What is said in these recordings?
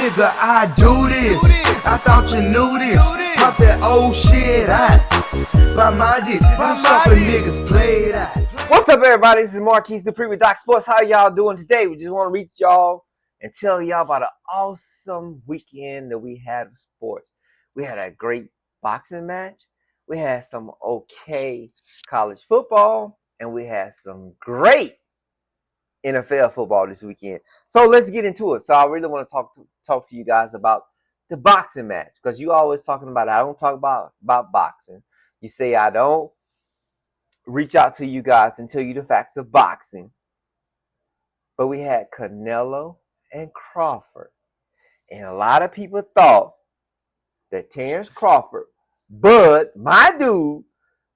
nigga, I do this. I thought you knew this. Pop that old shit out. By my dick, I'm shopping niggas play that. What's up, everybody? This is Marquise Dupree with Doc Sports. How y'all doing today? We just want to reach y'all and tell y'all about an awesome weekend that we had of sports. We had a great boxing match. We had some okay college football, and we had some great NFL football this weekend. So let's get into it. So I really want to talk to you guys about the boxing match, because you always talking about it. I don't talk about boxing. You say I don't reach out to you guys and tell you the facts of boxing. But we had Canelo and Crawford. And a lot of people thought that Terrence Crawford, Bud, my dude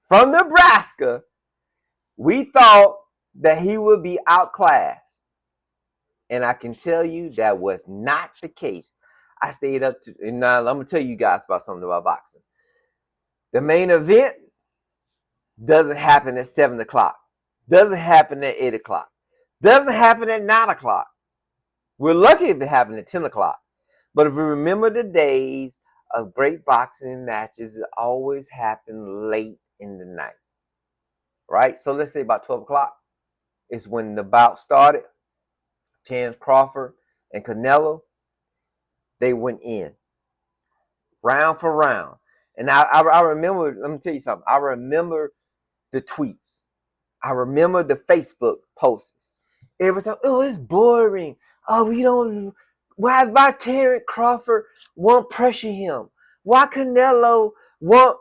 from Nebraska, we thought that he would be outclassed. And I can tell you that was not the case. I stayed up to, and now I'm going to tell you guys about something about boxing. The main event doesn't happen at 7 o'clock. Doesn't happen at 8 o'clock. Doesn't happen at 9 o'clock. We're lucky if it happened at 10 o'clock. But if we remember the days of great boxing matches, it always happened late in the night. Right? So let's say about 12 o'clock is when the bout started. Terrence Crawford and Canelo, they went in. Round for round. And I remember, let me tell you something. I remember the tweets. I remember the Facebook posts. Every time, oh, it's boring. Oh, we don't. Why Terrence Crawford won't pressure him? Why Canelo won't?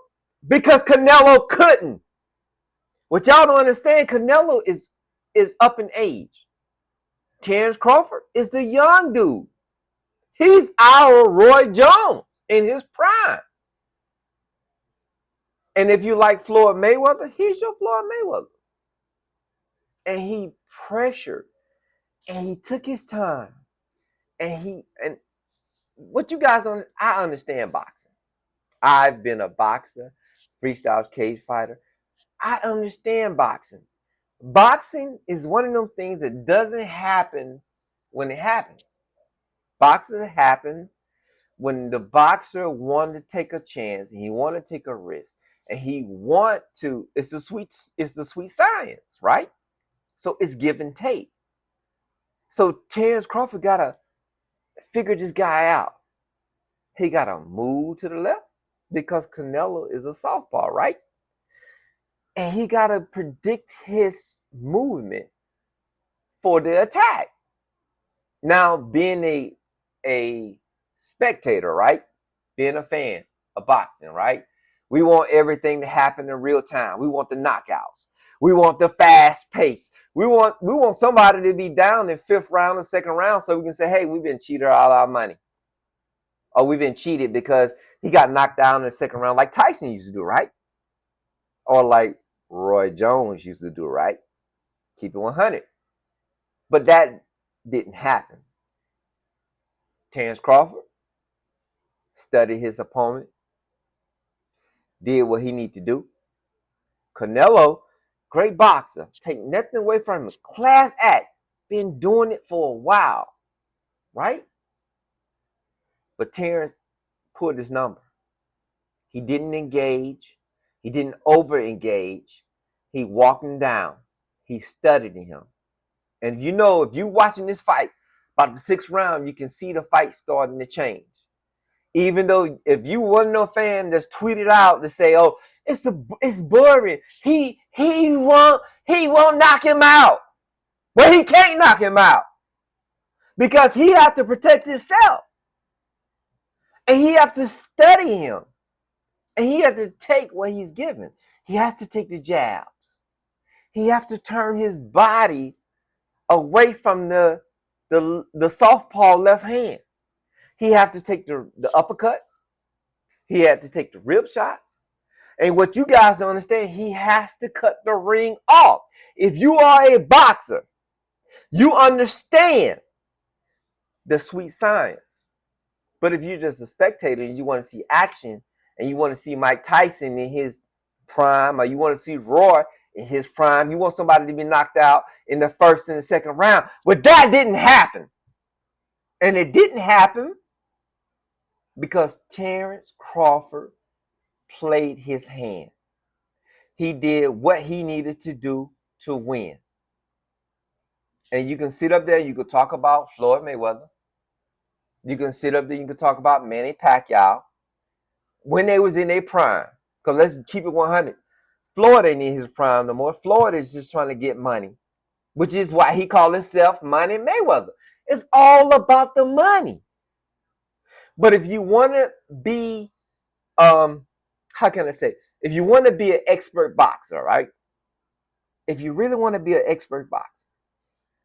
Because Canelo couldn't. What y'all don't understand, Canelo is up in age. Terrence Crawford is the young dude. He's our Roy Jones in his prime. And if you like Floyd Mayweather, he's your Floyd Mayweather. And he pressured, and he took his time, and what you guys don't, I understand boxing. I've been a boxer, freestyle cage fighter. I understand boxing. Boxing is one of those things that doesn't happen when it happens. Boxing happens when the boxer wanted to take a chance, and he wanted to take a risk, and he want to. It's the sweet science, right? So it's give and take. So Terrence Crawford gotta figure this guy out. He gotta move to the left because Canelo is a southpaw, right? And he gotta predict his movement for the attack. Now, being a spectator, right? Being a fan of boxing, right? We want everything to happen in real time. We want the knockouts. We want the fast pace. We want somebody to be down in fifth round or second round so we can say, hey, we've been cheated all our money. Or we've been cheated because he got knocked down in the second round like Tyson used to do, right? Or like Roy Jones used to do, right? Keep it 100. But that didn't happen. Terrence Crawford studied his opponent, did what he needed to do. Canelo, great boxer, take nothing away from him. Class act, been doing it for a while, right? But Terrence pulled his number. He didn't engage. He didn't over-engage. He walked him down. He studied him. And you know, if you're watching this fight, about the sixth round, you can see the fight starting to change. Even though if you wasn't a fan that's tweeted out to say, oh, it's boring. He won't knock him out. Well, he can't knock him out. Because he has to protect himself. And he has to study him. And he has to take what he's given. He has to take the jabs. He has to turn his body away from the southpaw left hand. He has to take the uppercuts. He had to take the rib shots. And what you guys don't understand, he has to cut the ring off. If you are a boxer, you understand the sweet science. But if you're just a spectator and you want to see action, and you want to see Mike Tyson in his prime, or you want to see Roy in his prime, you want somebody to be knocked out in the first and the second round. But that didn't happen. And it didn't happen Because Terrence Crawford played his hand. He did what he needed to do to win. And you can sit up there, you can talk about Floyd Mayweather. You can sit up there, you can talk about Manny Pacquiao when they was in their prime. Because let's keep it 100. Floyd ain't in his prime no more. Floyd is just trying to get money, which is why he called himself Money Mayweather. It's all about the money. But if you want to be, how can I say? If you want to be an expert boxer, right? If you really want to be an expert boxer,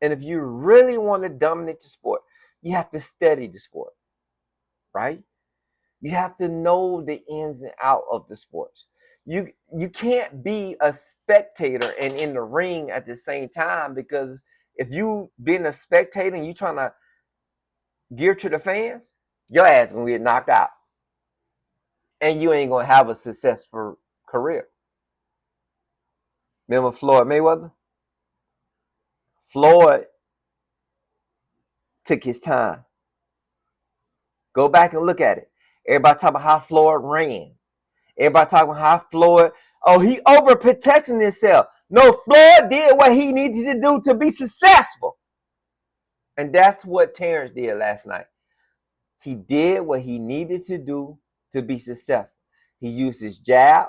and if you really want to dominate the sport, you have to study the sport, right? You have to know the ins and out of the sports. You can't be a spectator and in the ring at the same time, because if you being a spectator and you trying to gear to the fans, your ass gonna get knocked out, and you ain't gonna have a successful career. Remember Floyd Mayweather? Floyd took his time. Go back and look at it. Everybody talk about how Floyd ran. Everybody talking about how Floyd, oh, he overprotecting himself. No, Floyd did what he needed to do to be successful. And that's what Terrence did last night. He did what he needed to do to be successful. He used his jab.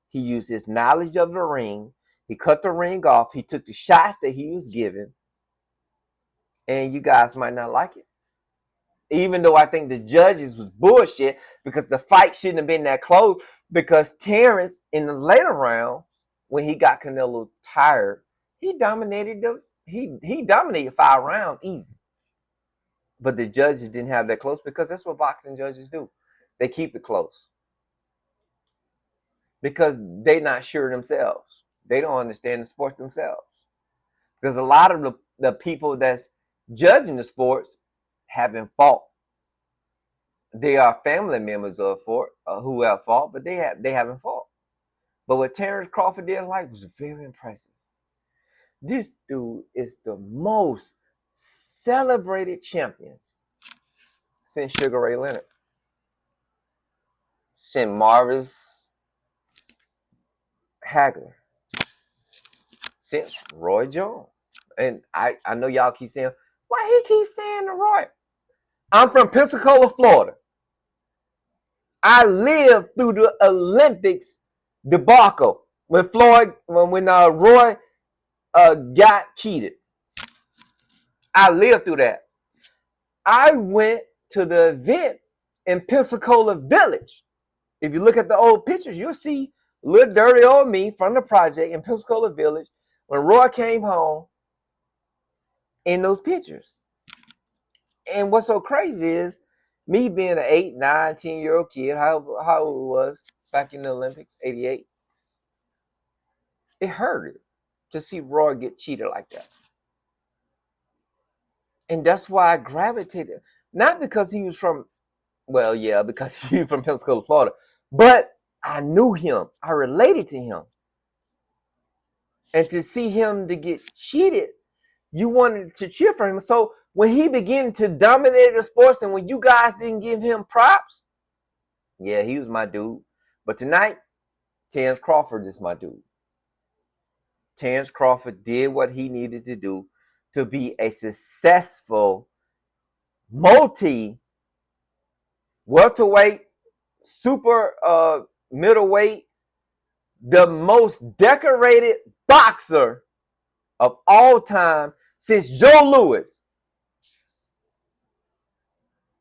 He used his knowledge of the ring. He cut the ring off. He took the shots that he was given. And you guys might not like it. Even though I think the judges was bullshit, because the fight shouldn't have been that close, because Terrence in the later round, when he got Canelo tired, he dominated he dominated 5 rounds easy. But the judges didn't have that close, because that's what boxing judges do. They keep it close. Because they're not sure themselves. They don't understand the sport themselves. Because a lot of the people that's judging the sports haven't fought. They are family members of who have fought, but they haven't fought. But what Terrence Crawford did was very impressive. This dude is the most celebrated champion since Sugar Ray Leonard, since Marvis Hagler, since Roy Jones. And I know y'all keep saying, why he keeps saying the Roy? I'm from Pensacola, Florida. I lived through the Olympics debacle when Roy got cheated. I lived through that. I went to the event in Pensacola Village. If you look at the old pictures, you'll see little dirty old me from the project in Pensacola Village when Roy came home in those pictures. And what's so crazy is me being an 8, 9, 10-year-old kid, how old it was back in the Olympics, 88. It hurted to see Roy get cheated like that. And that's why I gravitated. Not because he was from, well, yeah, because he was from Pensacola, Florida. But I knew him. I related to him. And to see him to get cheated, you wanted to cheer for him. So when he began to dominate the sports and when you guys didn't give him props, yeah, he was my dude. But tonight, Terrence Crawford is my dude. Terrence Crawford did what he needed to do to be a successful welterweight, super middleweight, the most decorated boxer of all time since Joe Louis.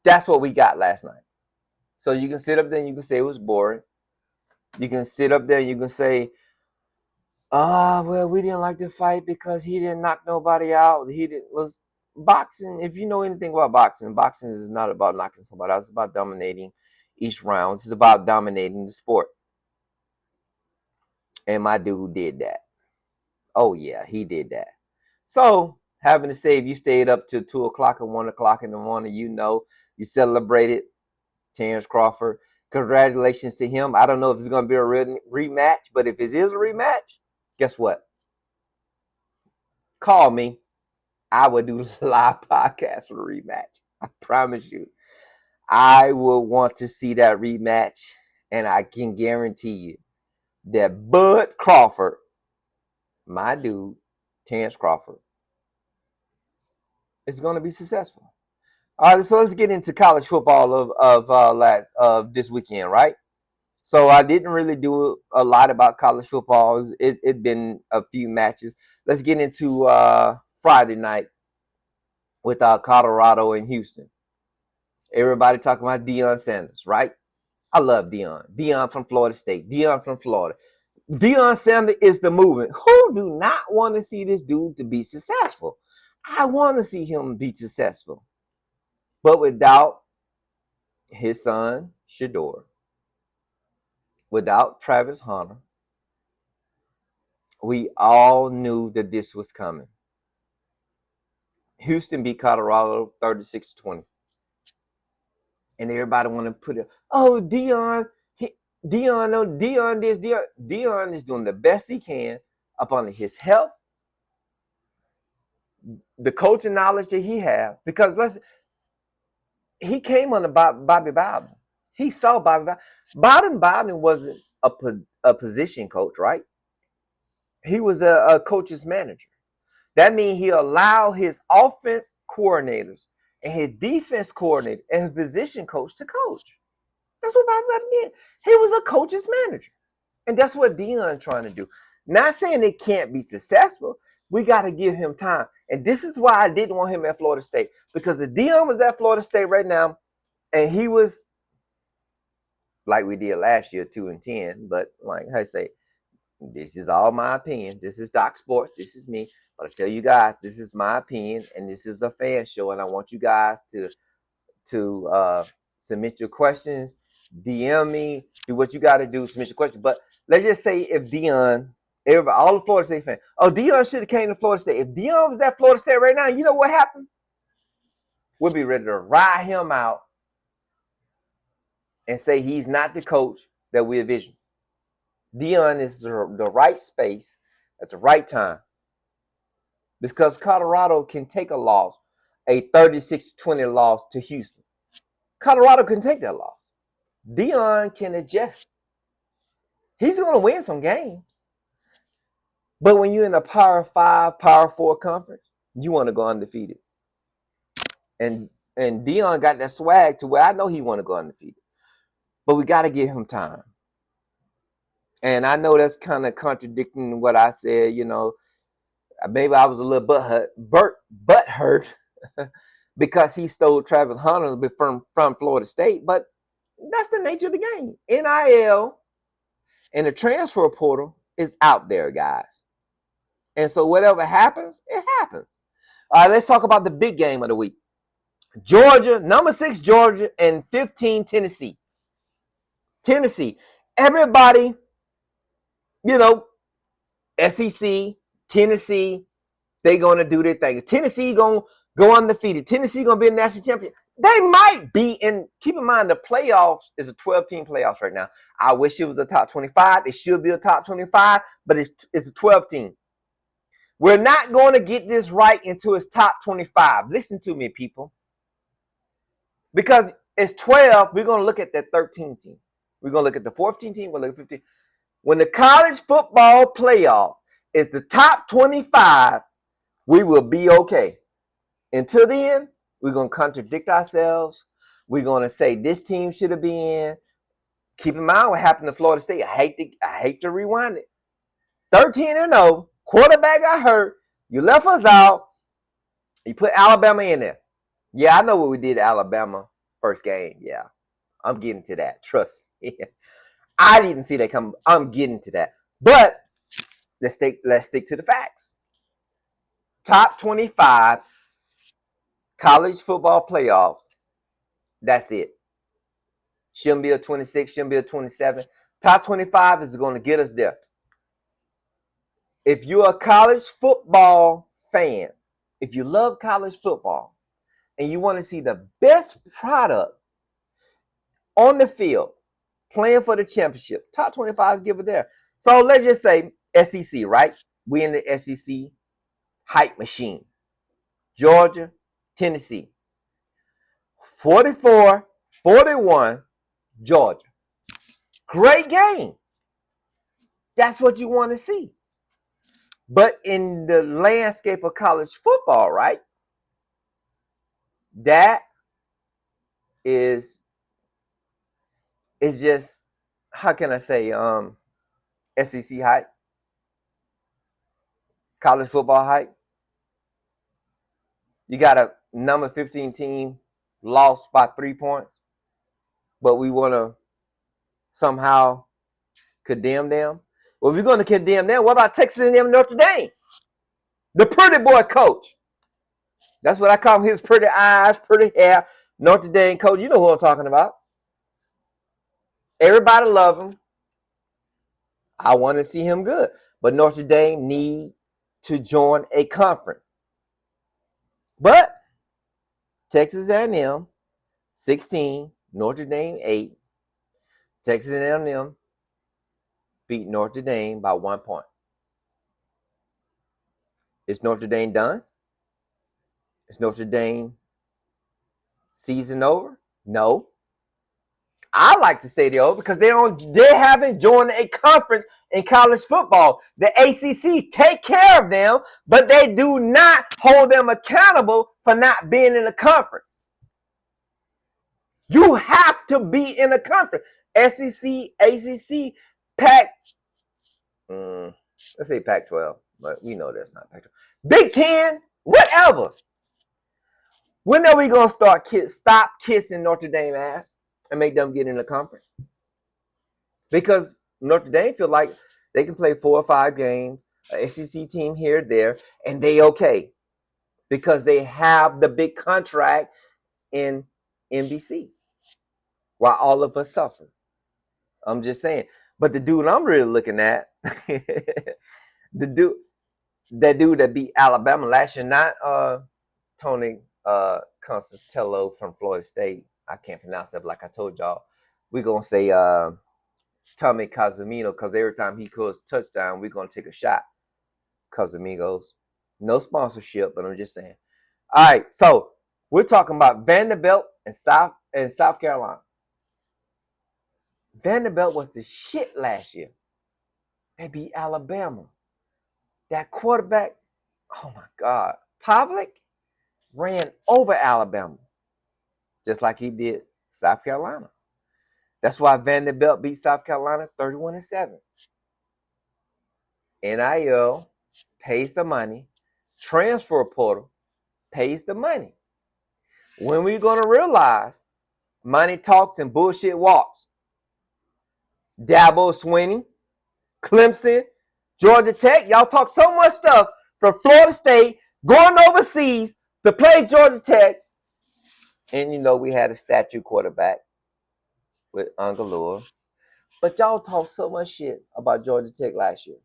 That's what we got last night. So you can sit up there and you can say it was boring. You can sit up there and you can say, well, we didn't like the fight because he didn't knock nobody out. Was boxing. If you know anything about boxing, boxing is not about knocking somebody out. It's about dominating each round. It's about dominating the sport. And my dude did that. Oh yeah, he did that. So having to say, if you stayed up till 2 o'clock or 1 o'clock in the morning, you celebrated Terrence Crawford. Congratulations to him. I don't know if it's going to be a real rematch, but if it is a rematch, guess what? Call me. I would do a live podcast for the rematch. I promise you. I will want to see that rematch, and I can guarantee you that Bud Crawford, my dude, Terrence Crawford, is going to be successful. All right, so let's get into college football of this weekend, right? So I didn't really do a lot about college football. It's been a few matches. Let's get into Friday night with Colorado and Houston. Everybody talking about Deion Sanders, right? I love Deion. Deion from Florida State. Deion from Florida. Deion Sanders is the movement. Who do not want to see this dude to be successful? I want to see him be successful. But without his son, Shador, without Travis Hunter, we all knew that this was coming. Houston beat Colorado 36-20. And everybody want to put it, oh, Deion this, Deion is doing the best he can up under his health, the coaching knowledge that he has. Because he came under Bobby Bowden. He saw Bobby Bowden. Bowden wasn't a position coach, right? He was a coach's manager. That means he allowed his offense coordinators and his defense coordinator and his position coach to coach. That's what Bobby Bowden did. He was a coach's manager. And that's what Deion's trying to do. Not saying it can't be successful. We got to give him time. And this is why I didn't want him at Florida State. Because if Deion was at Florida State right now, and he was, like we did last year, 2-10, but like I say, this is all my opinion. This is Doc Sports. This is me. But I tell you guys, this is my opinion, and this is a fan show, and I want you guys to submit your questions, DM me, do what you got to do, submit your questions. But let's just say if Deion, everybody, all the Florida State fans, oh, Deion should have came to Florida State. If Deion was at Florida State right now, you know what happened? We'll be ready to ride him out and say he's not the coach that we envision. Deion is the right space at the right time. Because Colorado can take a loss, a 36-20 loss to Houston. Colorado can take that loss. Deion can adjust. He's going to win some games. But when you're in a Power 5, Power 4 conference, you want to go undefeated. And Deion got that swag to where I know he want to go undefeated. But we got to give him time. And I know that's kind of contradicting what I said, you know. Maybe I was a little butthurt because he stole Travis Hunter from Florida State. But that's the nature of the game. NIL and the transfer portal is out there, guys. And so whatever happens, it happens. All right, let's talk about the big game of the week. Georgia, number 6 Georgia, and 15 Tennessee. Tennessee. Everybody, you know, SEC, Tennessee, they going to do their thing. Tennessee going to go undefeated. Tennessee going to be a national champion. They might be in, keep in mind, the playoffs is a 12-team playoffs right now. I wish it was a top 25. It should be a top 25, but it's a 12-team. We're not going to get this right until it's top 25. Listen to me, people. Because it's 12, we're going to look at that 13 team. We're going to look at the 14 team. We're going to look at 15. When the college football playoff is the top 25, we will be okay. Until then, we're going to contradict ourselves. We're going to say this team should have been in. Keep in mind what happened to Florida State. I hate to rewind it. 13-0. Quarterback got hurt. You left us out. You put Alabama in there. Yeah, I know what we did to Alabama first game. Yeah, I'm getting to that. Trust me. I didn't see that come. I'm getting to that. But let's stick to the facts. Top 25 college football playoff. That's it. Shouldn't be a 26, shouldn't be a 27. Top 25 is going to get us there. If you're a college football fan, if you love college football, and you want to see the best product on the field, playing for the championship, top 25 is given there. So let's just say SEC, right? We in the SEC hype machine. Georgia, Tennessee. 44, 41, Georgia. Great game. That's what you want to see. But in the landscape of college football, right? That is just, how can I say, SEC hype, college football hype. You got a number 15 team lost by 3 points, but we want to somehow condemn them. Well, if you're going to condemn them, what about Texas A&M Notre Dame? The pretty boy coach. That's what I call him. His pretty eyes, pretty hair. Notre Dame coach. You know who I'm talking about. Everybody love him. I want to see him good. But Notre Dame need to join a conference. But Texas A&M 16, Notre Dame 8. Texas A&M beat Notre Dame by 1 point. Is Notre Dame done? Is Notre Dame season over? No. I like to say they're over because they haven't joined a conference in college football. The ACC take care of them, but they do not hold them accountable for not being in a conference. You have to be in a conference. SEC, ACC, Pac. Let's say Pac-12, but we know that's not Pac-12. Big Ten, whatever. When are we gonna stop kissing Notre Dame ass and make them get in the conference? Because Notre Dame feel like they can play 4 or 5 games, an SEC team here, there, and they okay because they have the big contract in NBC, while all of us suffer. I'm just saying. But the dude I'm really looking at, that dude that beat Alabama last year, not Tony Constantino from Florida State. I can't pronounce that, but like I told y'all, we're going to say Tommy Casamino because every time he goes touchdown, we're going to take a shot. Casamigos. No sponsorship, but I'm just saying. All right, so we're talking about Vanderbilt and South Carolina. Vanderbilt was the shit last year. They beat Alabama. That quarterback, oh my God, Pavlik ran over Alabama, just like he did South Carolina. That's why Vanderbilt beat South Carolina 31-7. NIL pays the money. Transfer portal pays the money. When are we going to realize money talks and bullshit walks? Dabo Swinney, Clemson, Georgia Tech, y'all talk so much stuff from Florida State going overseas to play Georgia Tech. And you know we had a statue quarterback with Ungalore. But y'all talk so much shit about Georgia Tech last year.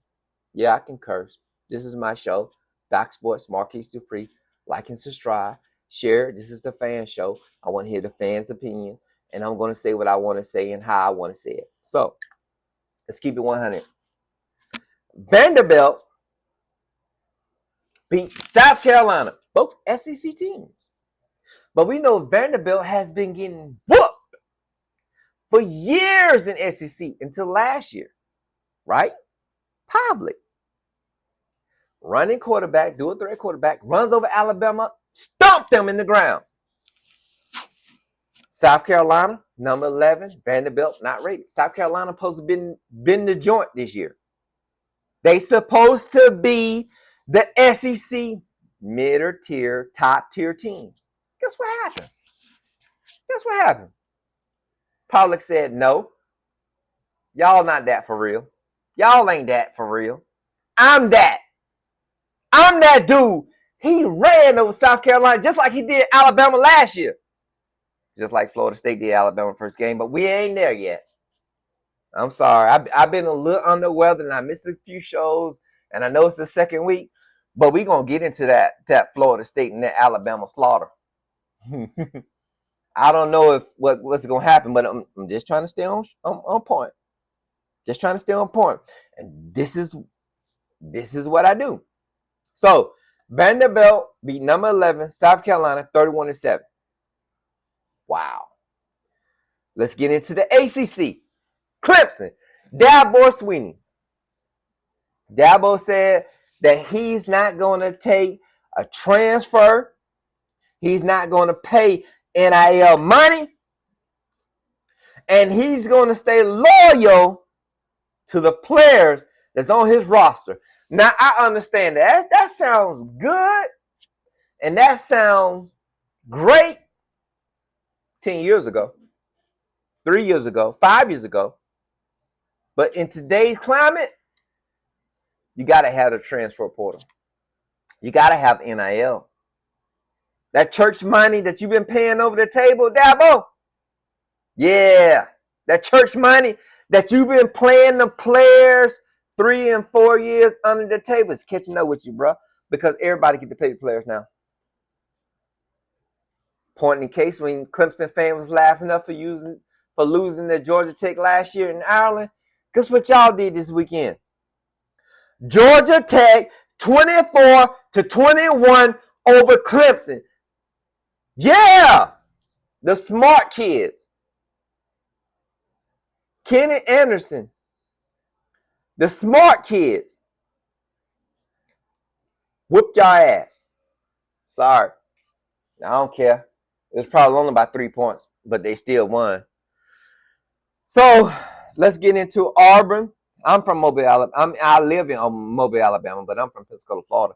Yeah, I can curse. This is my show. Doc Sports, Marquise Dupree. Like and subscribe. Share. This is the fan show. I want to hear the fans' opinion. And I'm going to say what I want to say and how I want to say it. So, let's keep it 100. Vanderbilt beat South Carolina. Both SEC teams. But we know Vanderbilt has been getting whooped for years in SEC until last year. Right? Pavlik. Running quarterback, dual threat quarterback, runs over Alabama, stomped them in the ground. South Carolina, number 11, Vanderbilt, not rated. South Carolina supposed to been the joint this year. They supposed to be the SEC mid-tier, top-tier team. Guess what happened? Pavlik said, no, y'all not that for real. Y'all ain't that for real. I'm that dude. He ran over South Carolina just like he did Alabama last year. Just like Florida State did Alabama first game, but we ain't there yet. I'm sorry. I've been a little under the weather and I missed a few shows, and I know it's the second week, but we're going to get into that Florida State and that Alabama slaughter. I don't know what's going to happen, but I'm just trying to stay on point. Just trying to stay on point. And this is what I do. So, Vanderbilt beat number 11, South Carolina, 31-7. Wow. Let's get into the ACC. Clemson. Dabo Swinney. Dabo said that he's not going to take a transfer. He's not going to pay NIL money. And he's going to stay loyal to the players that's on his roster. Now, I understand that. That sounds good. And that sounds great 10 years ago, 3 years ago, 5 years ago. But in today's climate, you got to have the transfer portal. You got to have NIL. That church money that you've been paying over the table, Dabo. Yeah, that church money that you've been playing the players 3 and 4 years under the table is catching up with you, bro. Because everybody get to pay the players now. Point in case when Clemson fans was laughing up for losing to Georgia Tech last year in Ireland. Guess what y'all did this weekend? Georgia Tech 24-21 over Clemson. Yeah, the smart kids. Kenny Anderson. The smart kids. Whooped y'all ass. Sorry. I don't care. It was probably only about 3 points, but they still won. So let's get into Auburn. I'm from Mobile, Alabama. I live in Mobile, Alabama, but I'm from Pensacola, Florida.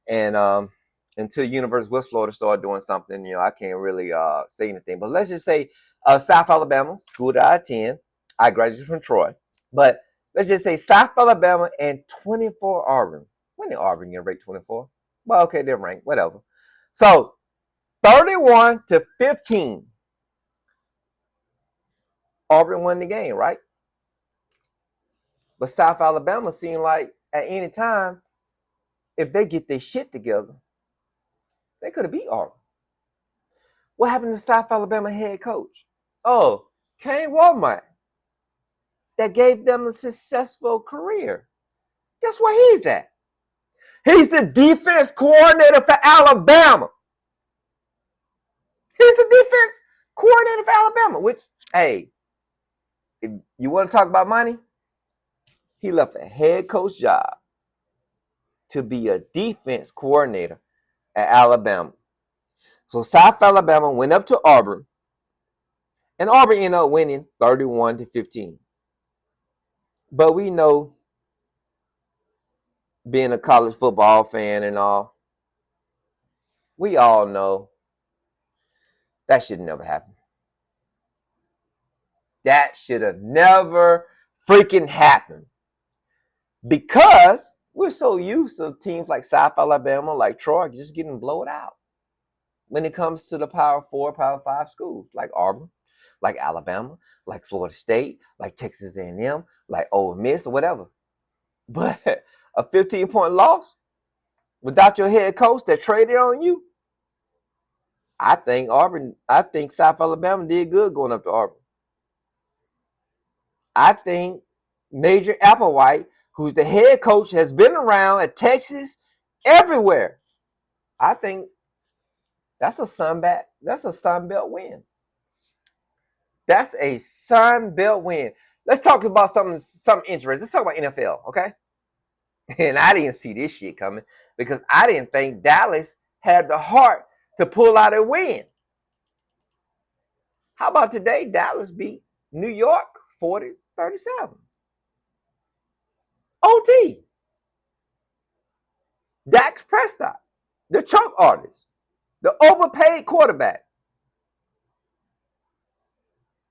And until University of West Florida started doing something, I can't really say anything. But let's just say South Alabama, school that I attend. I graduated from Troy. But let's just say South Alabama and 24 Auburn. When did Auburn get ranked 24? Well, okay, they're ranked, whatever. So 31-15. Auburn won the game, right? But South Alabama seemed like at any time, if they get their shit together, they could have beat Auburn. What happened to South Alabama head coach? Oh, Kane Walmart. That gave them a successful career. Guess where he's at? He's the defense coordinator for Alabama. He's the defense coordinator for Alabama, which, hey, if you want to talk about money, he left a head coach job to be a defense coordinator at Alabama. So South Alabama went up to Auburn, and Auburn ended up winning 31-15. But we know, being a college football fan and all, we all know that should never happen. That should have never freaking happened. Because we're so used to teams like South Alabama, like Troy, just getting blown out when it comes to the Power 4, Power 5 schools, like Auburn, like Alabama, like Florida State, like Texas A&M, like Ole Miss, or whatever. But a 15-point loss without your head coach that traded on you, I think South Alabama did good going up to Auburn. I think Major Applewhite, who's the head coach, has been around at Texas, everywhere. I think that's a Sun Belt win. That's a Sun Belt win. Let's talk about something interesting. Let's talk about NFL, okay? And I didn't see this shit coming because I didn't think Dallas had the heart to pull out a win. How about today? Dallas beat New York 40-37. OT. Dak Prescott, the choke artist, the overpaid quarterback,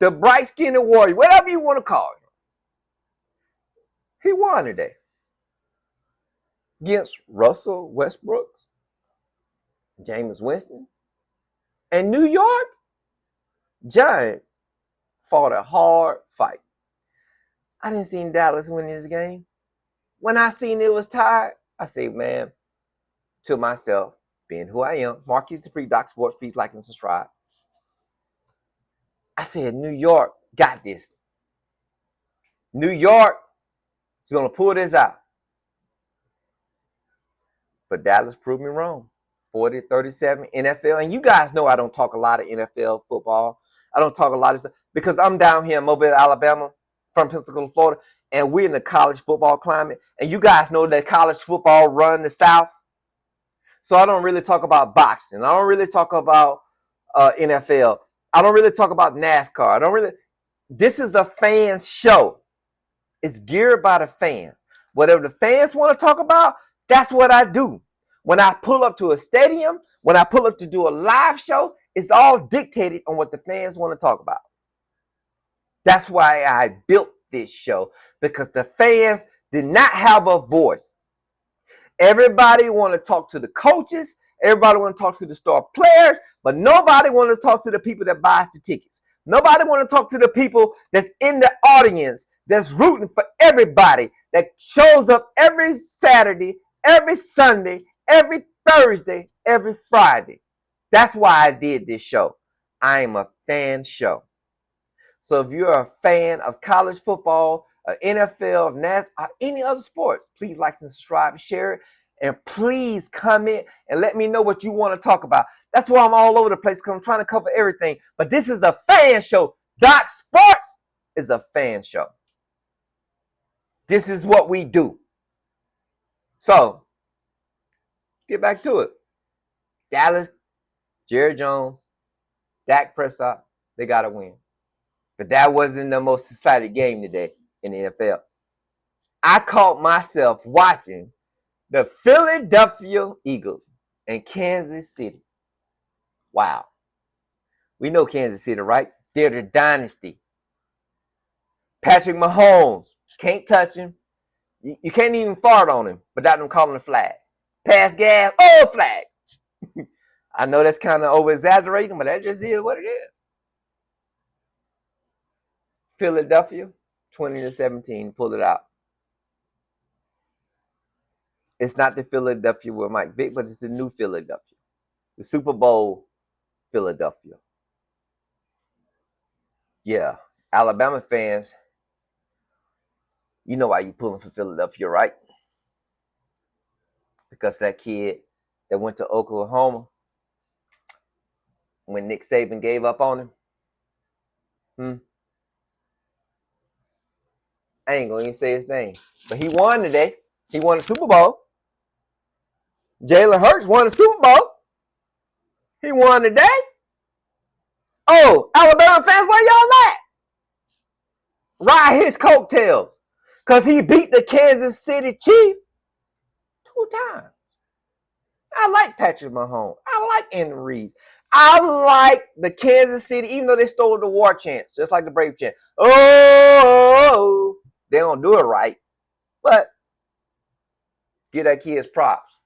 the bright-skinned warrior, whatever you want to call him. He won today against Russell Westbrook, Jameis Winston, and New York Giants fought a hard fight. I didn't see Dallas win this game. When I seen it was tied, I said, man, to myself, being who I am, Marquis Dupree, Doc Sports, please like and subscribe. I said, New York got this. New York is going to pull this out. But Dallas proved me wrong. 40-37 NFL. And you guys know I don't talk a lot of NFL football. I don't talk a lot of stuff because I'm down here in Mobile, Alabama, from Pensacola, Florida, and we're in the college football climate. And you guys know that college football run the South. So I don't really talk about boxing. I don't really talk about NFL. I don't really talk about NASCAR. I don't really. This is a fans show. It's geared by the fans. Whatever the fans want to talk about, that's what I do. When I pull up to a stadium, when I pull up to do a live show, it's all dictated on what the fans want to talk about. That's why I built this show, because the fans did not have a voice. Everybody want to talk to the coaches. Everybody want to talk to the star players, but nobody want to talk to the people that buys the tickets. Nobody want to talk to the people that's in the audience, that's rooting for everybody, that shows up every Saturday, every Sunday, every Thursday, every Friday. That's why I did this show. I am a fan show. So if you're a fan of college football, NFL, of NASCAR, or any other sports, please like and subscribe and share it. And please comment and let me know what you want to talk about. That's why I'm all over the place, because I'm trying to cover everything. But this is a fan show. Doc Sports is a fan show. This is what we do. So, get back to it. Dallas, Jerry Jones, Dak Prescott, they got to win. But that wasn't the most exciting game today in the NFL. I caught myself watching the Philadelphia Eagles and Kansas City. Wow. We know Kansas City, right? They're the dynasty. Patrick Mahomes, can't touch him. You can't even fart on him without them calling a flag. Pass gas, oh, flag. I know that's kind of over-exaggerating, but that just is what it is. Philadelphia, 20-17, pull it out. It's not the Philadelphia with Mike Vick, but it's the new Philadelphia. The Super Bowl Philadelphia. Yeah, Alabama fans, you know why you pulling for Philadelphia, right? Because that kid that went to Oklahoma when Nick Saban gave up on him. I ain't gonna even say his name, but he won today. He won the Super Bowl. Jalen Hurts won the Super Bowl. He won today. Oh, Alabama fans, where y'all at? Ride his coattails, because he beat the Kansas City Chiefs 2 times. I like Patrick Mahomes. I like Andy Reid. I like the Kansas City, even though they stole the war chants, just like the Brave chant. Oh, they don't do it right. But give that kid's props.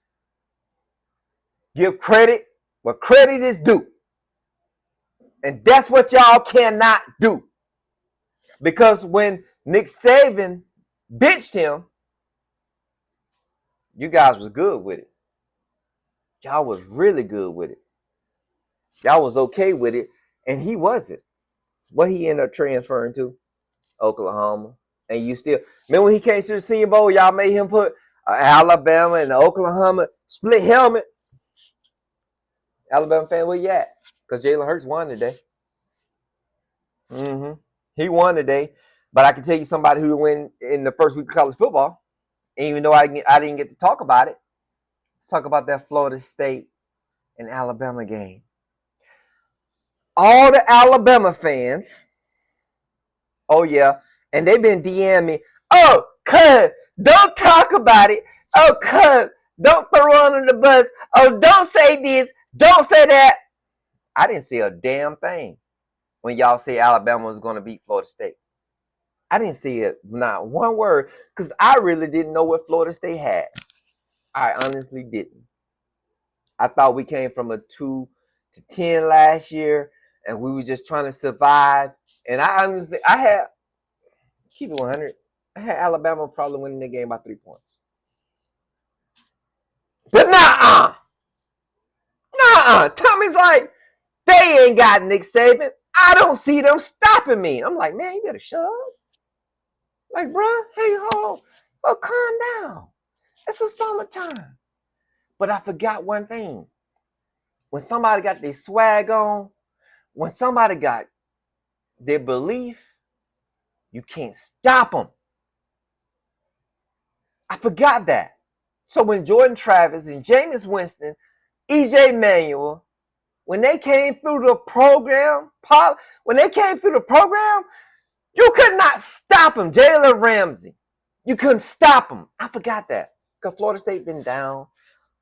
Give credit where credit is due. And that's what y'all cannot do. Because when Nick Saban benched him, you guys was good with it. Y'all was really good with it. Y'all was okay with it. And he wasn't. What he ended up transferring to? Oklahoma. And you still, remember when he came to the Senior Bowl, y'all made him put Alabama and Oklahoma split helmet. Alabama fan, where you at? Because Jalen Hurts won today. He won today. But I can tell you somebody who win in the first week of college football. And even though I didn't get to talk about it, let's talk about that Florida State and Alabama game. All the Alabama fans, oh yeah, and they've been DMing me, oh, cuz, don't talk about it. Oh, cuz, don't throw under the bus. Oh, don't say this, don't say that. I didn't say a damn thing when y'all say Alabama was going to beat Florida State. I didn't see it, not one word, because I really didn't know what Florida State had. I honestly didn't. I thought we came from a 2-10 last year, and we were just trying to survive. And keep it 100, I had Alabama probably winning the game by 3 points. But Tommy's like, they ain't got Nick Saban. I don't see them stopping me. I'm like, man, you better shut up. Like, bro, hey, hold on. Calm down. It's the summertime. But I forgot one thing. When somebody got their swag on, when somebody got their belief, you can't stop them. I forgot that. So when Jordan Travis and Jameis Winston, EJ Manuel, when they came through the program, you could not stop them. Jalen Ramsey, you couldn't stop them. I forgot that because Florida State been down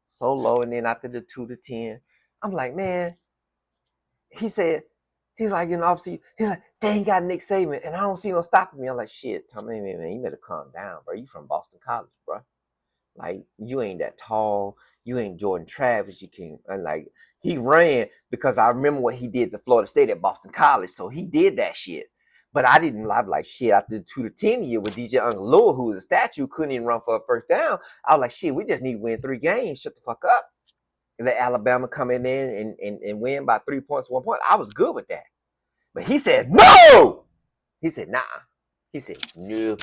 so low, and then after the 2-10, I'm like, man. He said, he's like, obviously, he's like, they ain't got Nick Saban, and I don't see no stopping me. I'm like, shit, Tommy, man, you better calm down, bro. You from Boston College, bro. Like, you ain't that tall. You ain't Jordan Travis. You can, and like, he ran because I remember what he did to Florida State at Boston College, so he did that shit. But I didn't like shit after the 2-10 year with DJ Ungalua, who was a statue, couldn't even run for a first down. I was like, shit, we just need to win 3 games. Shut the fuck up. Let Alabama come in there and win by 3 points, 1 point. I was good with that. But he said, no! He said, nah. He said, no,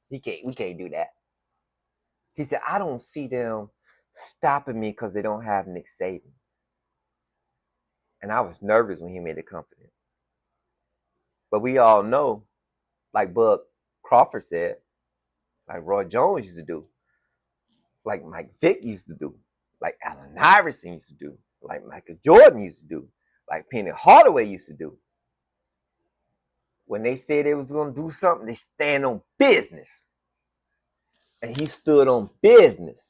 we can't do that. He said, I don't see them stopping me because they don't have Nick Saban. And I was nervous when he made it confident. But we all know, like Bud Crawford said, like Roy Jones used to do, like Mike Vick used to do, like Allen Iverson used to do, like Michael Jordan used to do, like Penny Hardaway used to do. When they said they was going to do something, they stand on business. And he stood on business.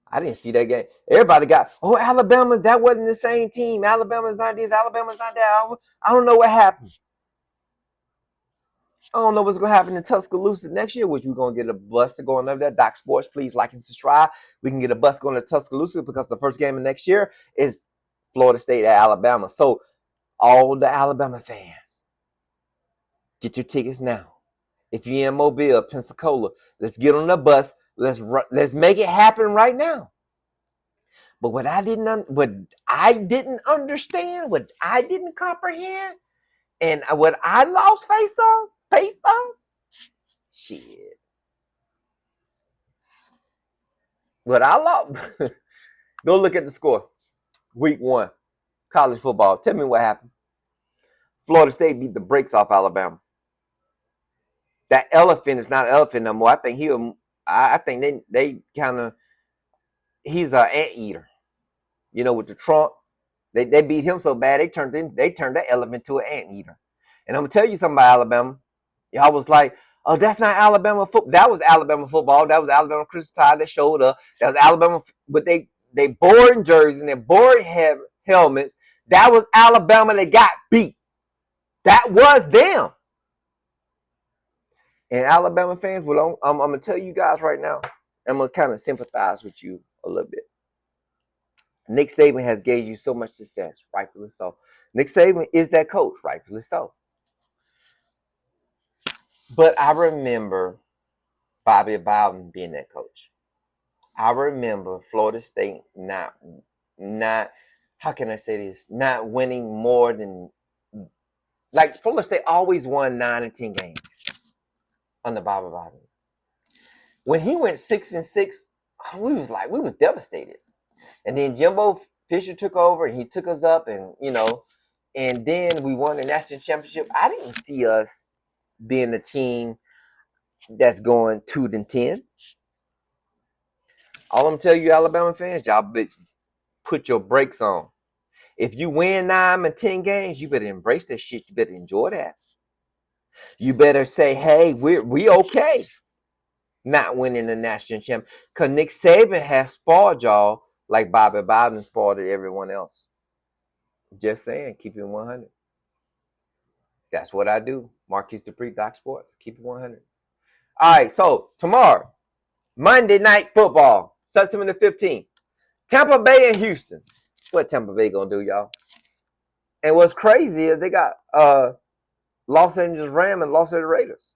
I didn't see that game. Everybody got, Alabama, that wasn't the same team. Alabama's not this, Alabama's not that. I don't know what happened. I don't know what's going to happen in Tuscaloosa next year, which we're going to get a bus to go on over there. Doc Sports, please like and subscribe. We can get a bus going to Tuscaloosa because the first game of next year is Florida State at Alabama. So all the Alabama fans, get your tickets now. If you're in Mobile, Pensacola, let's get on the bus. Let's make it happen right now. But what I didn't understand, what I didn't comprehend, and what I lost faith on, shit. What I lost, go look at the score. Week 1, college football. Tell me what happened. Florida State beat the brakes off Alabama. That elephant is not an elephant no more. I think they kind of, he's an anteater. With the trunk. They beat him so bad they turned that elephant to an anteater. And I'm gonna tell you something about Alabama. Y'all was like, oh, that's not Alabama football. That was Alabama football. That was Alabama Crystal Tide that showed up. That was Alabama, but they boring jerseys and they boring helmets. That was Alabama that got beat. That was them. And Alabama fans, I'm gonna tell you guys right now. I'm gonna kind of sympathize with you a little bit. Nick Saban has gave you so much success, rightfully so. Nick Saban is that coach, rightfully so. But I remember Bobby Bowden being that coach. I remember Florida State not how can I say this? Not winning more than, like, Florida State always won 9 and 10 games under Bobby Bowden. When he went 6-6, we was devastated. And then Jimbo Fisher took over and he took us up, and and then we won the national championship. I didn't see us being the team that's going 2-10. All I'm telling you, Alabama fans, y'all put your brakes on. If you win 9 or 10 games, you better embrace that shit. You better enjoy that. You better say, hey, we okay not winning the national championship. Because Nick Saban has spoiled y'all like Bobby Bowden spoiled everyone else. Just saying, keep it 100. That's what I do. Marquise Dupree, Doc Sports. Keep it 100. All right, so tomorrow, Monday Night Football, September the 15th. Tampa Bay and Houston. What Tampa Bay gonna do, y'all? And what's crazy is they got Los Angeles Rams and Los Angeles Raiders.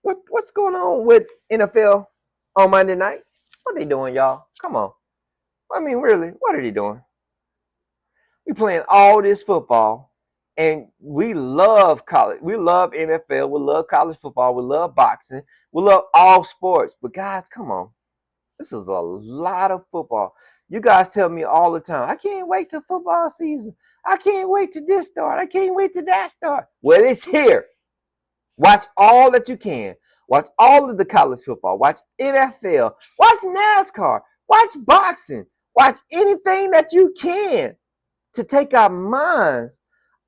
What's going on with NFL on Monday night? What they doing, y'all? Come on. I mean, really, what are they doing? We playing all this football, and we love college. We love NFL. We love college football. We love boxing. We love all sports. But guys, come on. This is a lot of football. You guys tell me all the time, I can't wait till football season. I can't wait to this start. I can't wait to that start. Well, it's here. Watch all that you can. Watch all of the college football. Watch NFL. Watch NASCAR. Watch boxing. Watch anything that you can to take our minds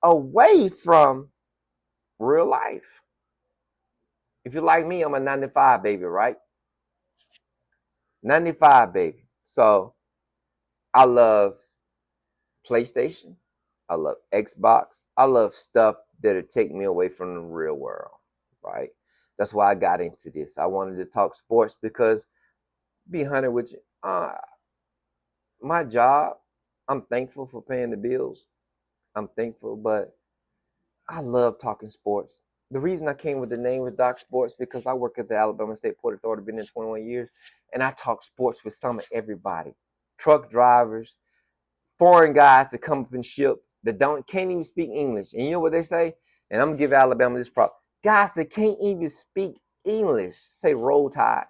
away from real life. If you're like me, I'm a 95 baby, right? 95 baby. So I love PlayStation. I love Xbox. I love stuff that'll take me away from the real world, right? That's why I got into this. I wanted to talk sports because, be honest with you, my job, I'm thankful for paying the bills. I'm thankful, but I love talking sports. The reason I came with the name with Doc Sports because I work at the Alabama State Port Authority, been there 21 years, and I talk sports with some of everybody. Truck drivers, foreign guys that come up in ship that can't even speak English. And you know what they say? And I'm gonna give Alabama this problem. Guys that can't even speak English say roll tide.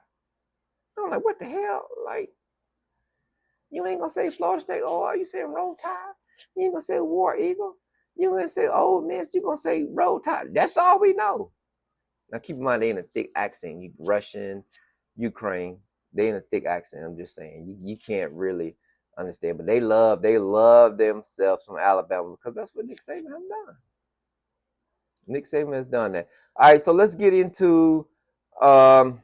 I'm like, what the hell? Like, you ain't gonna say Florida State. Oh, are you saying roll tide? You ain't gonna say War Eagle. You ain't gonna say Ole Miss. You gonna say roll tide. That's all we know. Now keep in mind they in a thick accent. You Russian, Ukraine, they in a thick accent. I'm just saying you can't really understand, but they love themselves from Alabama because that's what Nick Saban has done. Nick Saban has done that. All right, so let's get into. I'm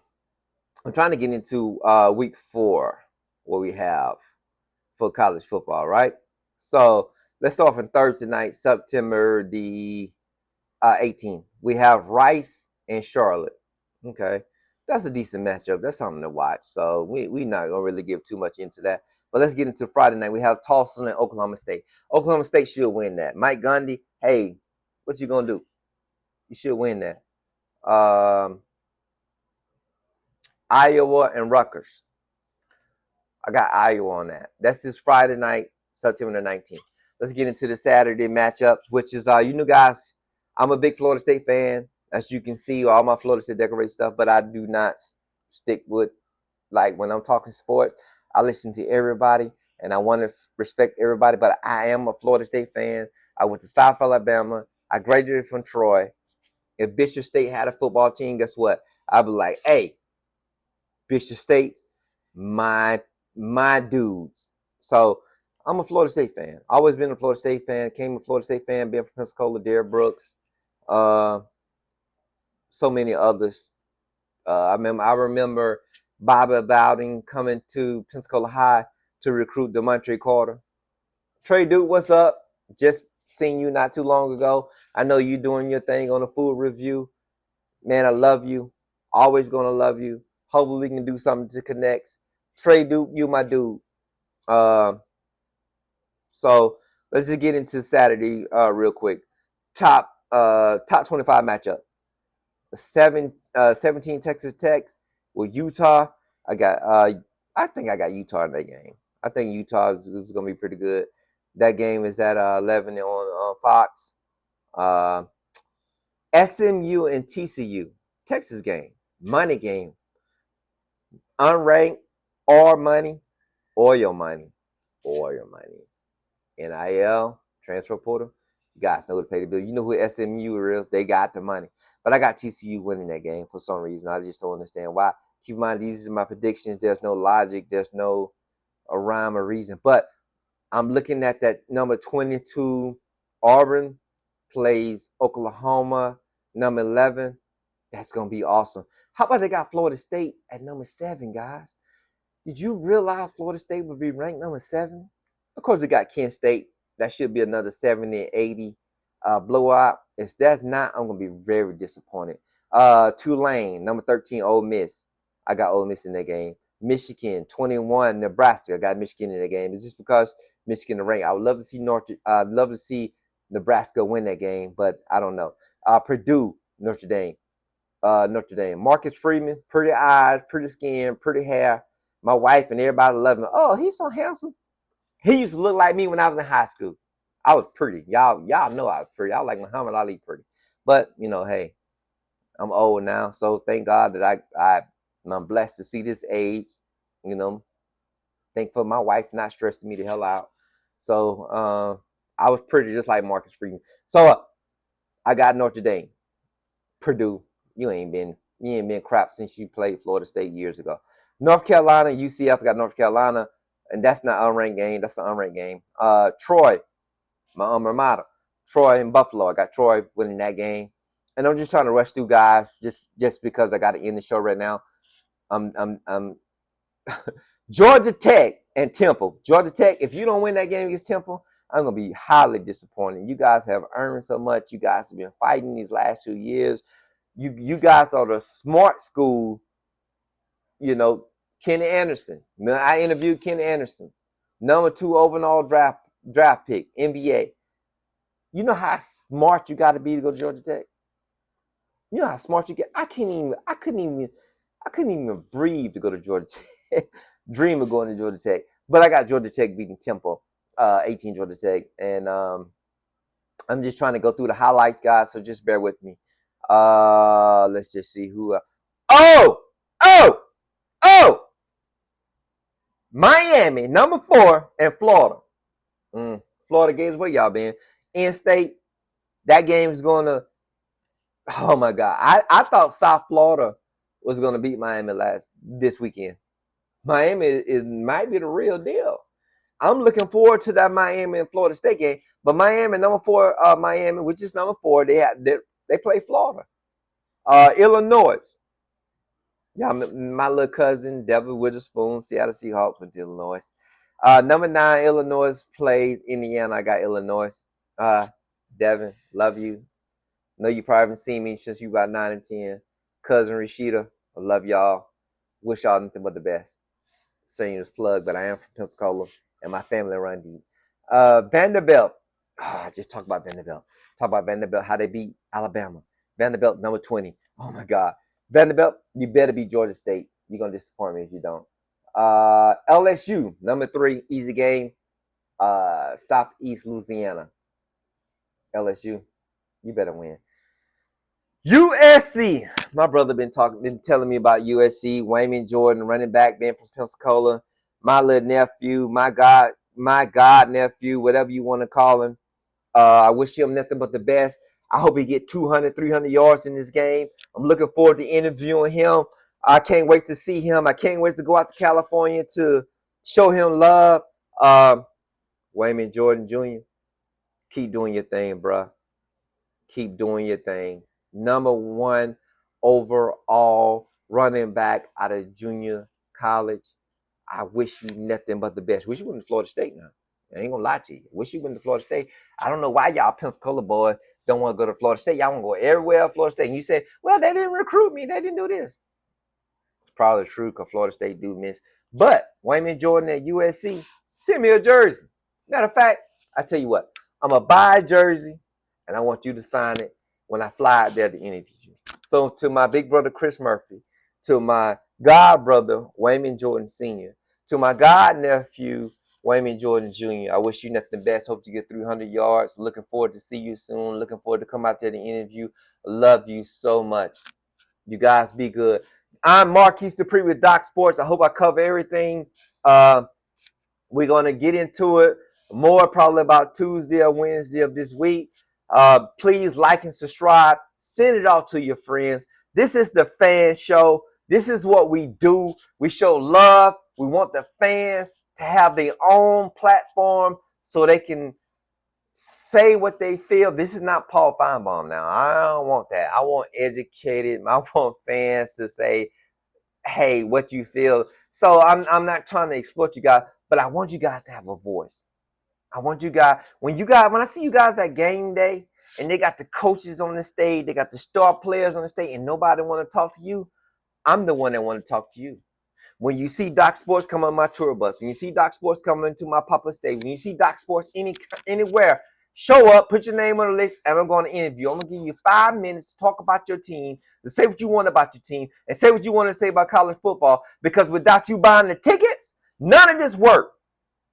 trying to get into week 4, what we have for college football, right? So let's start from Thursday night, September the 18th. We have Rice and Charlotte. Okay, that's a decent matchup. That's something to watch. So we not gonna really give too much into that. But let's get into Friday night. We have Tulsa and Oklahoma State. Oklahoma State should win that. Mike Gundy, hey, what you gonna do? You should win that. Iowa and Rutgers. I got Iowa on that. That's this Friday night, September the 19th. Let's get into the Saturday matchup, which is you know, guys, I'm a big Florida State fan. As you can see, all my Florida State decorate stuff, but I do not stick with, like, when I'm talking sports, I listen to everybody and I want to respect everybody, but I am a Florida State fan. I went to South Alabama. I graduated from Troy. If Bishop State had a football team, guess what? I'd be like, hey, Bishop State, my dudes. So I'm a Florida State fan. Always been a Florida State fan. Came a Florida State fan, being from Pensacola, Derrick Brooks, so many others. I remember Bobby Bowden coming to Pensacola High to recruit Demontre Carter. Trey Duke, what's up? Just seen you not too long ago. I know you doing your thing on a food review. Man, I love you. Always gonna love you. Hopefully we can do something to connect. Trey Duke, you my dude. So let's just get into Saturday real quick. Top 25 matchup. 17 Texas Tech with Utah. I think I got Utah in that game. I think Utah is gonna be pretty good. That game is at 11 on Fox. SMU and TCU. Texas game. Money game. Unranked or money or your money. Or your money. NIL, transfer portal. You guys know who to pay the bill. You know who SMU is. They got the money. But I got TCU winning that game for some reason. I just don't understand why. Keep in mind, these are my predictions. There's no logic. There's no a rhyme or reason. But I'm looking at that number 22. Auburn plays Oklahoma, number 11. That's going to be awesome. How about they got Florida State at number 7, guys? Did you realize Florida State would be ranked number 7? Of course, we got Kent State. That should be another 70, 80 blowout. If that's not, I'm going to be very disappointed. Tulane, number 13, Ole Miss. I got Ole Miss in that game. Michigan, 21, Nebraska. I got Michigan in the game. It's just because Michigan the rank. I would love to see I'd love to see Nebraska win that game, but I don't know. Purdue, Notre Dame. Marcus Freeman, pretty eyes, pretty skin, pretty hair. My wife and everybody love him. Oh, he's so handsome. He used to look like me when I was in high school. I was pretty. Y'all know I was pretty. I was like Muhammad Ali pretty. But, you know, hey, I'm old now. So thank God that I'm blessed to see this age. You know, thank for my wife not stressing me the hell out. So I was pretty just like Marcus Freeman. So I got Notre Dame. Purdue, you ain't been crap since you played Florida State years ago. North Carolina, UCF got North Carolina, and that's not an unranked game. That's an unranked game. Troy, my alma mater. Troy and Buffalo. I got Troy winning that game. And I'm just trying to rush through guys just because I got to end the show right now. I'm Georgia Tech and Temple. Georgia Tech, if you don't win that game against Temple, I'm going to be highly disappointed. You guys have earned so much. You guys have been fighting these last 2 years. You guys are the smart school, Kenny Anderson. Now, I interviewed Kenny Anderson, number 2 overall draft pick, NBA. You know how smart you got to be to go to Georgia Tech? You know how smart you get? I couldn't even breathe to go to Georgia Tech. Dream of going to Georgia Tech. But I got Georgia Tech beating Temple, 18 Georgia Tech. And I'm just trying to go through the highlights, guys, so just bear with me. Let's just see who. Oh! Miami, number 4, and Florida. Florida Gators, where y'all been? In-state, that game is going to. Oh my God! I thought South Florida was going to beat Miami this weekend. Miami might be the real deal. I'm looking forward to that Miami and Florida State game. But Miami, number 4, Miami, which is number 4, they play Florida. Illinois. Yeah, my little cousin, Devin Witherspoon, Seattle Seahawks went to Illinois. Number 9, Illinois plays Indiana. I got Illinois. Devin, love you. Know you probably haven't seen me since you about 9 and 10. Cousin Rashida, I love y'all. Wish y'all nothing but the best. Seniors plug, but I am from Pensacola, and my family run deep. Vanderbilt. I just talked about Vanderbilt. Talk about Vanderbilt, how they beat Alabama. Vanderbilt, number 20. Oh, my God. Vanderbilt, you better beat Georgia State. You're going to disappoint me if you don't. LSU, number 3, easy game. Southeast Louisiana. LSU, you better win. USC. My brother been telling me about USC. Wayman Jordan, running back, being from Pensacola. My little nephew, my god nephew, whatever you want to call him. I wish him nothing but the best. I hope he get 200, 300 yards in this game. I'm looking forward to interviewing him. I can't wait to see him. I can't wait to go out to California to show him love. Wayman Jordan Jr., keep doing your thing, bro. Keep doing your thing. Number 1 overall running back out of junior college. I wish you nothing but the best. Wish you went to Florida State now. I ain't gonna lie to you. Wish you went to Florida State. I don't know why y'all Pensacola boys don't want to go to Florida State. Y'all want to go everywhere at Florida State. And you say, well, they didn't recruit me. They didn't do this. It's probably true because Florida State do miss. But Wayman Jordan at USC, send me a jersey. Matter of fact, I tell you what, I'm going to buy a jersey and I want you to sign it when I fly out there to interview you. So to my big brother, Chris Murphy, to my god brother, Wayman Jordan Sr., to my god nephew, Wayman Jordan Jr., I wish you nothing best. Hope you get 300 yards. Looking forward to see you soon. Looking forward to come out there to interview. Love you so much. You guys be good. I'm Marquise Dupree with Doc Sports. I hope I cover everything. We're going to get into it more probably about Tuesday or Wednesday of this week. Please like and subscribe. Send it out to your friends. This is the fan show. This is what we do. We show love. We want the fans to have their own platform so they can say what they feel. This is not Paul Feinbaum now. I don't want that. I want educated. I want fans to say, hey, what you feel. So I'm not trying to exploit you guys, but I want you guys to have a voice. I want you guys, when I see you guys at game day and they got the coaches on the stage, they got the star players on the stage and nobody want to talk to you, I'm the one that want to talk to you. When you see Doc Sports come on my tour bus, when you see Doc Sports come into my Papa State, when you see Doc Sports anywhere, show up, put your name on the list, and I'm going to interview. I'm going to give you 5 minutes to talk about your team, to say what you want about your team, and say what you want to say about college football, because without you buying the tickets, none of this work.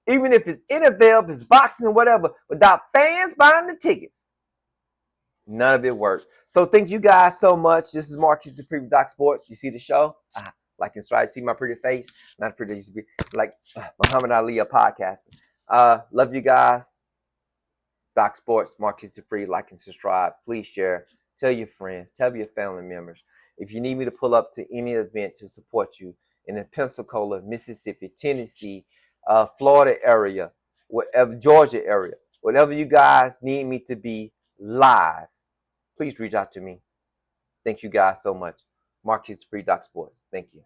Even if it's NFL, if it's boxing, whatever, without fans buying the tickets, none of it works. So thank you guys so much. This is Marcus Dupree with Doc Sports. You see the show? Like and subscribe. See my pretty face? Not pretty. Used to be like Muhammad Ali, a podcaster. Love you guys. Doc Sports, Marcus Dupree. Like and subscribe. Please share. Tell your friends. Tell your family members. If you need me to pull up to any event to support you in the Pensacola, Mississippi, Tennessee, Florida area, whatever, Georgia area, whatever you guys need me to be live, please reach out to me. Thank you guys so much. Marcus Dupree, Doc Sports. Thank you.